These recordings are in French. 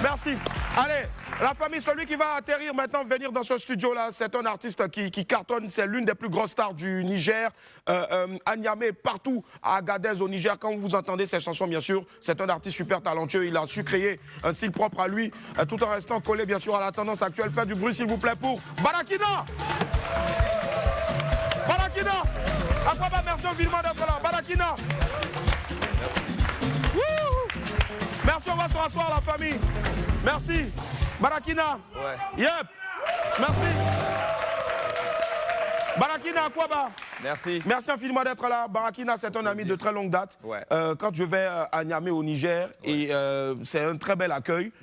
Merci. Allez, la famille, celui qui va atterrir maintenant, venir dans ce studio-là, c'est un artiste qui cartonne. C'est l'une des plus grosses stars du Niger. À Niamey, partout, à Agadez, au Niger. Quand vous entendez ses chansons, bien sûr, c'est un artiste super talentueux. Il a su créer un style propre à lui, tout en restant collé, bien sûr, à la tendance actuelle. Faites du bruit, s'il vous plaît, pour Barakina. Barakina. Akaba, merci infiniment d'être là. Barakina. Merci, on va se rasseoir, la famille. Merci. Barakina. Ouais. Yep. Merci. Barakina Akwaba. Merci. Merci infiniment d'être là. Barakina, c'est un ami de très longue date. Ouais. Quand je vais à Niamey au Niger, ouais. Et c'est un très bel accueil.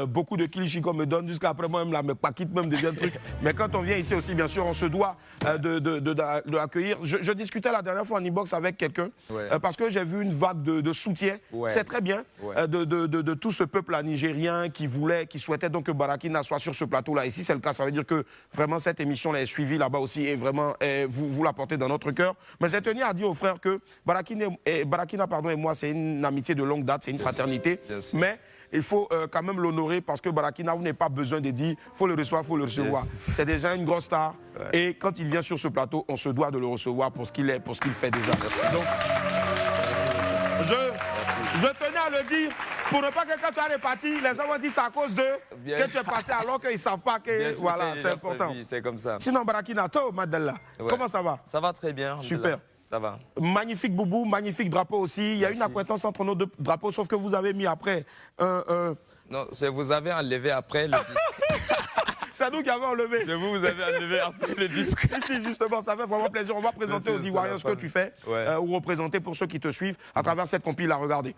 Beaucoup de clichés qu'on me donne jusqu'à après moi, même la quitte même des trucs. Mais quand on vient ici aussi, bien sûr, on se doit de l'accueillir. Je discutais la dernière fois en inbox avec quelqu'un, ouais. Parce que j'ai vu une vague de soutien. Ouais. C'est très bien, ouais. De tout ce peuple nigérien qui souhaitait donc que Barakina soit sur ce plateau-là. Et si c'est le cas, ça veut dire que vraiment cette émission-là est suivie là-bas aussi et vraiment vous la portez dans notre cœur. Mais j'ai tenu à dire aux frères que Barakina et moi, c'est une amitié de longue date, c'est une fraternité. Mais il faut quand même l'honorer parce que Barakina, vous n'avez pas besoin de dire « faut le recevoir, faut le recevoir ». C'est déjà une grosse star. Ouais. Et quand il vient sur ce plateau, on se doit de le recevoir pour ce qu'il est, pour ce qu'il fait déjà. Merci. Donc, je tenais à le dire pour ne pas que quand tu es reparti, les gens vont dire c'est à cause d'eux que tu es passé alors qu'ils ne savent pas que voilà, c'est important. C'est comme ça. Sinon, Barakina, toi, Madela, ouais. Comment ça va? Ça va très bien. Super. Ça va. Magnifique boubou, magnifique drapeau aussi. Il y a une acquaintance entre nos deux drapeaux, sauf que vous avez mis après Non, vous avez enlevé après le disque. C'est nous qui avons enlevé. C'est vous avez enlevé après le disque. Si, justement, ça fait vraiment plaisir. On va présenter aux Ivoiriens ce que tu fais, ouais. Ou représenter pour ceux qui te suivent à travers cette compile à regarder.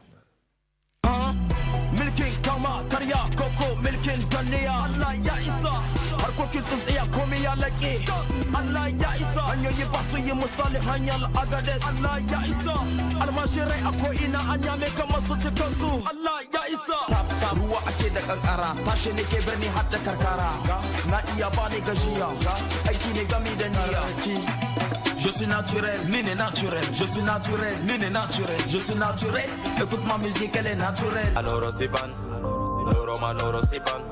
Milking Kama, Taria, Coco, Milking Tanea, Allah ya Isa, harkokin tsuntsiya komai ya laƙe, Allah ya Isa, hanyoyi ba su yi misali hanyar Agades, Allah ya Isa, almashirai a ko'ina an yame kamar su cikinsu, Allah ya Isa. Ta ruwa ake da kankara, tashi ne ke birni har da karkara, na iya ba ni gajiya, aiki ne gami da niyya. Je suis naturel, Nine naturel. Je suis naturel, Nine naturel. Je suis naturel, écoute ma musique, elle est naturelle. Anoro Sipan, Noro Manoro Sipan,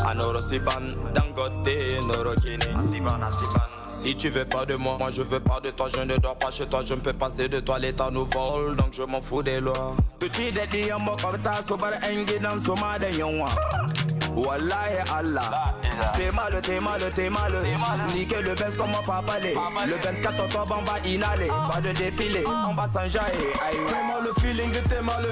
Anoro Sipan, Dangote, Noro Kini, Sipan, Sipan. Si tu veux pas de moi, moi je veux pas de toi. Je ne dors pas chez toi, je ne peux passer de toi. L'état nous vole, donc je m'en fous des lois. Petit dédi yambo korta sobar engi dan soma da yanwa. Wallahi Allah, t'es mal, niquer le best comme papa les. Le 24 octobre on va inhaler, pas de défilé, on va s'enjailler. T'es mal le feeling, t'es mal le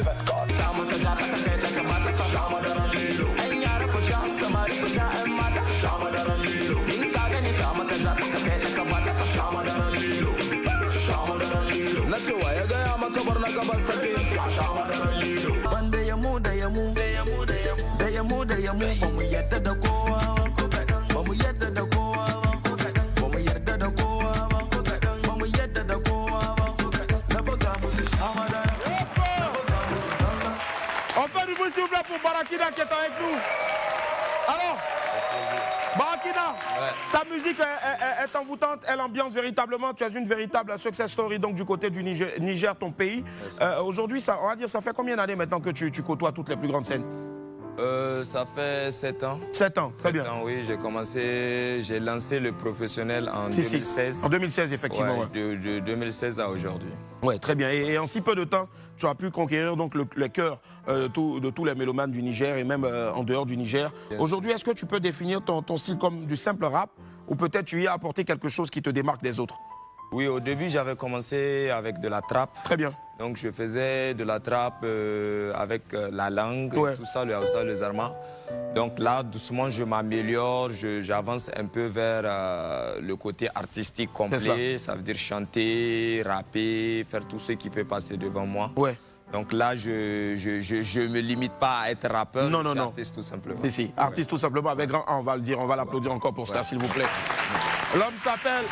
On fait du bruit s'il vous plaît pour Barakina qui est avec nous. Alors, Barakina, ouais. Ta musique est envoûtante, elle ambiance véritablement. Tu as une véritable success story donc du côté du Niger, ton pays. Aujourd'hui, on va dire, ça fait combien d'années maintenant que tu côtoies toutes les plus grandes scènes? Ça fait 7 ans. 7 ans, très bien. 7 ans, oui, j'ai lancé le professionnel en 2016. En 2016, effectivement. Ouais, de 2016 à aujourd'hui. Oui, très bien. Et en si peu de temps, tu as pu conquérir donc le cœur de tous les mélomanes du Niger et même en dehors du Niger. Aujourd'hui, est-ce que tu peux définir ton style comme du simple rap ou peut-être tu y as apporté quelque chose qui te démarque des autres? Oui, au début, j'avais commencé avec de la trappe. Très bien. Donc, je faisais de la trappe avec la langue, ouais. Tout ça, le Hausa, le Zarma. Donc là, doucement, je m'améliore, j'avance un peu vers le côté artistique complet. Ça veut dire chanter, rapper, faire tout ce qui peut passer devant moi. Ouais. Donc là, je me limite pas à être rappeur, non, je suis artiste tout simplement. Si, artiste tout simplement, avec grand A, on va le dire, on va l'applaudir encore pour ça, s'il vous plaît. L'homme s'appelle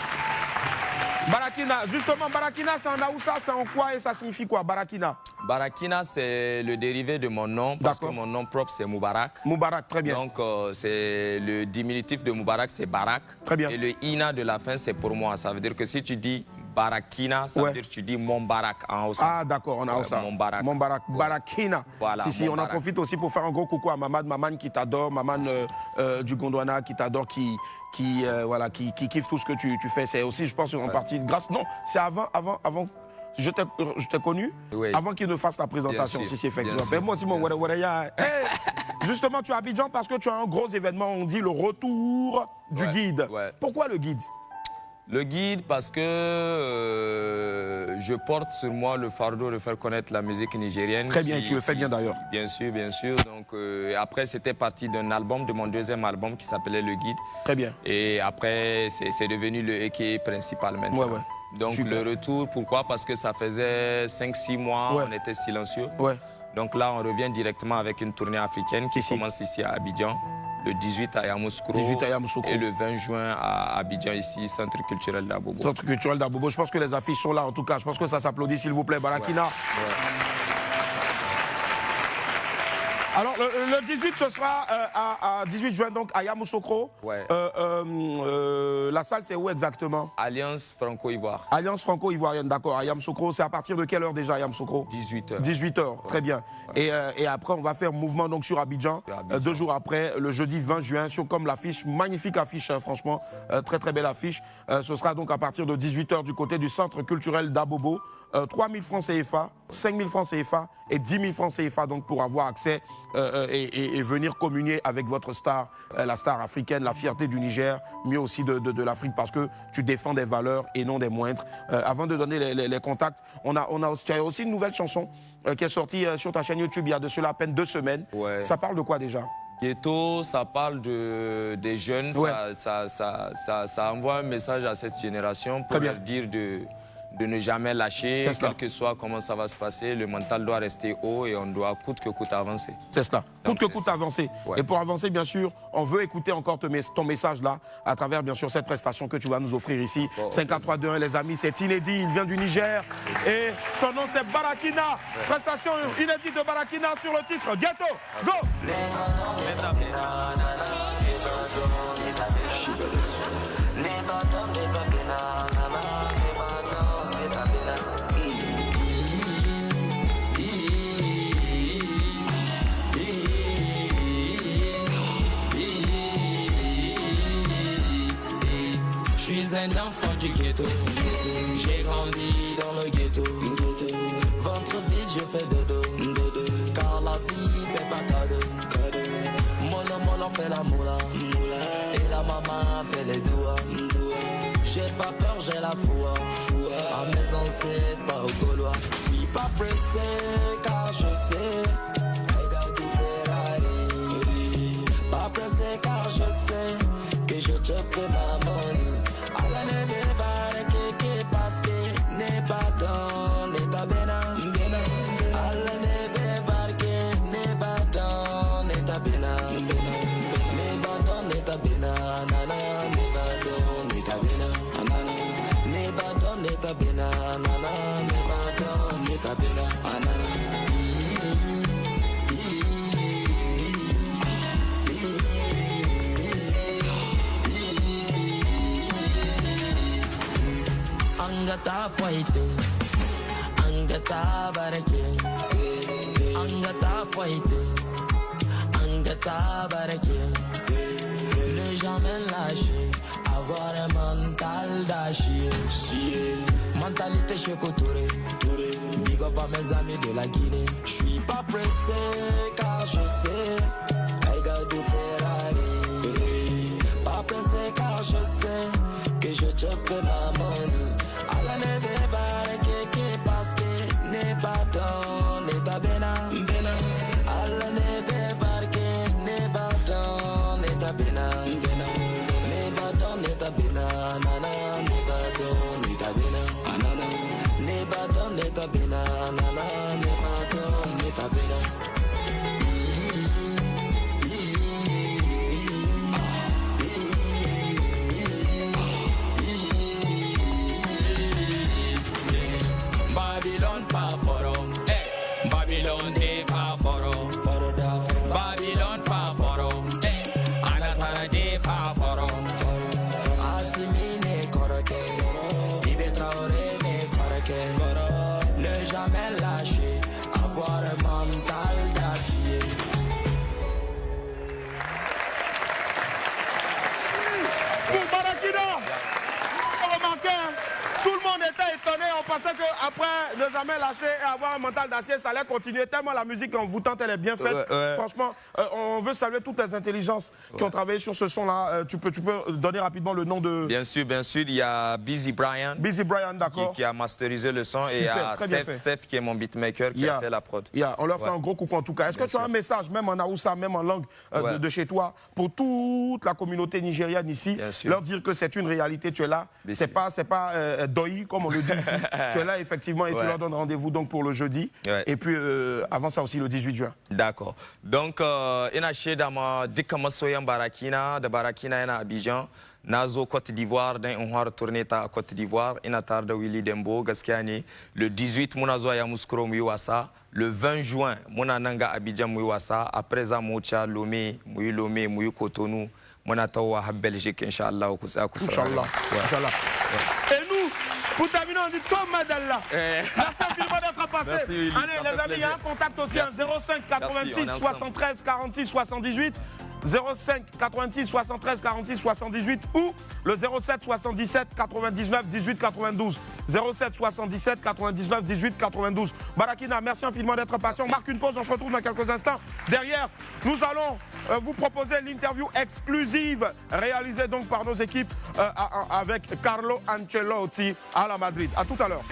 Barakina. Justement, Barakina, c'est en Aoussa, c'est en quoi et ça signifie quoi, Barakina? Barakina, c'est le dérivé de mon nom, parce que mon nom propre, c'est Moubarak. Moubarak, très bien. Donc, c'est le diminutif de Moubarak, c'est Barak. Très bien. Et le Ina de la fin, c'est pour moi. Ça veut dire que si tu dis Barakina, ça veut dire tu dis mon barak en Hausa. Ah d'accord, en Hausa. Mon barak. Mon barak. Barakina. Voilà, si, on en profite aussi pour faire un gros coucou à Maman qui t'adore, Maman du Gondwana qui t'adore, qui kiffe tout ce que tu fais. C'est aussi, je pense, en partie grâce. Non, c'est avant. Je t'ai connu avant qu'il ne fasse la présentation. Si, effectivement. Moi aussi, justement, tu es à Abidjan parce que tu as un gros événement, on dit le retour du guide. Pourquoi le guide? Le guide parce que je porte sur moi le fardeau de faire connaître la musique nigérienne. Très bien, tu le fais bien d'ailleurs. Bien sûr, bien sûr. Donc après, c'était parti d'un album, de mon deuxième album qui s'appelait Le Guide. Très bien. Et après, c'est devenu le EK principal maintenant. Donc super. Le retour, pourquoi? Parce que ça faisait 5-6 mois, on était silencieux. Donc là, on revient directement avec une tournée africaine qui commence ici à Abidjan. Le 18 à Yamoussoukro et le 20 juin à Abidjan, ici, Centre culturel d'Abobo. Centre culturel d'Abobo. Je pense que les affiches sont là, en tout cas. Je pense que ça s'applaudit, s'il vous plaît. Barakina. Alors, le 18, ce sera à 18 juin, donc à Yamoussoukro. La salle, c'est où exactement? Alliance Franco-Ivoire. Alliance Franco-Ivoirienne, d'accord. À Yamoussoukro, c'est à partir de quelle heure déjà à Yamoussoukro? 18h. 18h, très bien. Et après, on va faire mouvement donc, sur Abidjan. 2 jours après, le jeudi 20 juin, sur comme l'affiche, magnifique affiche, franchement, très très belle affiche. Ce sera donc à partir de 18h du côté du Centre culturel d'Abobo. 3 000 francs CFA, 5 000 francs CFA et 10 000 francs CFA donc pour avoir accès et venir communier avec votre star, la star africaine, la fierté du Niger, mieux aussi de l'Afrique parce que tu défends des valeurs et non des moindres. Avant de donner les contacts, tu as aussi une nouvelle chanson qui est sortie sur ta chaîne YouTube il y a de cela à peine 2 semaines. Ça parle de quoi déjà? Ghetto, ça parle des jeunes, ça envoie un message à cette génération pour leur dire de ne jamais lâcher, quel que soit comment ça va se passer, le mental doit rester haut et on doit coûte que coûte avancer. C'est cela, coûte que coûte avancer. Et pour avancer, bien sûr, on veut écouter encore ton message là, à travers bien sûr cette prestation que tu vas nous offrir ici. 5 4 3 2 1, les amis, c'est inédit, il vient du Niger et son nom c'est Barakina. Prestation inédite de Barakina sur le titre Ghetto. Go! Je suis un enfant du ghetto, j'ai grandi dans le ghetto. Ventre vide, je fais dodo, car la vie fait pas cadeau. Molo fait la moula, et la maman fait les doigts. J'ai pas peur, j'ai la foi, à mes ancêtres, pas au Gaulois. Je suis pas pressé, car je sais, I got the Ferrari. Pas pressé, car je sais, que je chope ma money. Angata foite, angata barake, angata foite, angata barake. Ne jamais lâcher, avoir un mental d'acier. Mentalité chez Touré, big up à mes amis de la Guinée. Je suis pas pressé car je sais, I got du Ferrari. Pas pressé car je sais que je chope ma money. Alla ne beba keke parce que ne baton ne tabena. Alla ne beba ke ne baton ne tabena. Ne baton ne tabena, nana ne baton ne tabena. Ne baton ne tabena, nana ne baton ne tabena. Babylon far from, hey. Babylon they far from, Babylon far from, hey. Anasara they far était étonné, on pensait qu'après ne jamais lâcher et avoir un mental d'acier, ça allait continuer tellement la musique envoûtante, elle est bien faite. Franchement, on veut saluer toutes les intelligences qui ont travaillé sur ce son-là. Tu peux donner rapidement le nom de... Bien sûr, il y a Busy Brian. Busy Brian, d'accord. Qui a masterisé le son. Super, et il y a Seth qui est mon beatmaker qui a fait la prod. On leur fait un gros coucou en tout cas. Est-ce que tu as un message, même en Aoussa, même en langue de chez toi, pour toute la communauté nigériane ici, leur dire que c'est une réalité, tu es là, c'est pas doi comme on le dit ici, tu es là effectivement et tu leur donnes rendez-vous donc pour le jeudi et puis avant ça aussi le 18 juin. D'accord. Donc ina shaida ma dukkan masoyan Barakina da Barakina yana Abidjan. Na zo Côte d'Ivoire dan in fara tourner ta a Côte d'Ivoire ina tare da Willy Dembo gaskiya ne. Le 18 muna zuwa Yamoussoukro mu yi wasa. Le 20 juin muna nan ga Abidjan mu yi wasa. Après za mu wuce Lomé, mu yi Cotonou. Muna tawa har Belgique inshallah ku tsaya ku Inch'Allah. Et nous, pour terminer, on dit comme Madalla. Merci infiniment d'être passé. Allez, les amis, il y a un contact aussi, 05 86 73 46 78. 05 86 73 46 78 ou le 07 77 99 18 92. 07 77 99 18 92. Barakina, merci infiniment d'être passé. On marque une pause, on se retrouve dans quelques instants. Derrière, nous allons vous proposer l'interview exclusive réalisée donc par nos équipes avec Carlo Ancelotti à la Madrid. À tout à l'heure.